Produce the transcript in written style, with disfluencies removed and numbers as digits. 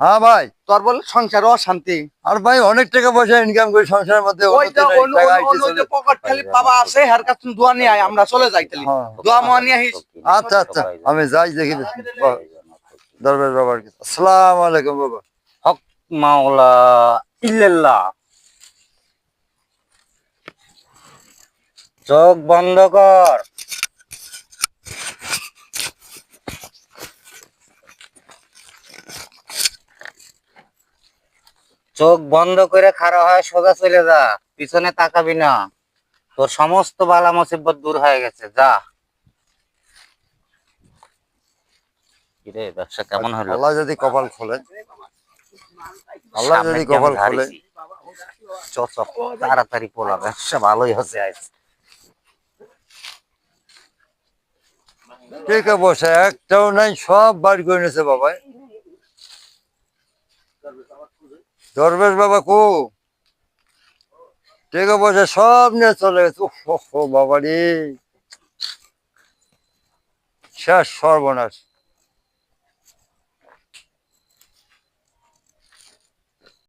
হ্যাঁ ভাই, তোর বলে সংসারে অশান্তি। আর ভাই অনেক টাকা পয়সা ইনকাম করি সংসারের মধ্যে, ওইটা পকেট খালি বাবা আছে, হের কাছে দোয়া নিয়ে আয়, আমরা চলে যাই তাহলে। হ্যাঁ। দোয়া মোয়া নিয়ে আসিস। আচ্ছা আচ্ছা, আমি যাই দেখি দরবেশ বাবার কাছে। আসসালামু আলাইকুম বাবা। হক মাওলা ইল্লাল্লাহ। চোখ বন্ধ কর। চোখ বন্ধ করে খাড়া হয়, সোজা চলে যা, পিছনে তাকাবি না। তোর সমস্ত বালা মুসিবত দূর হয়ে গেছে, যা। কিরে, ব্যবসা কেমন হলো? আল্লাহ যদি কপাল খোলে, আল্লাহ সামনের যদি দিয়ে আমি কপাল খোলে। ধারিছি। চপ তাড়াতাড়ি পোলা, ব্যবসা ভালোই হচ্ছে আজ। টাকা পয়সা একটাও নাই, সব বাড়ি করে নিয়েছে বাবাই। দরবেশ বাবা কো, টাকা পয়সা সব নিয়ে চলে গেছে। ও বাবা রে, শেষ সর্বনাশ।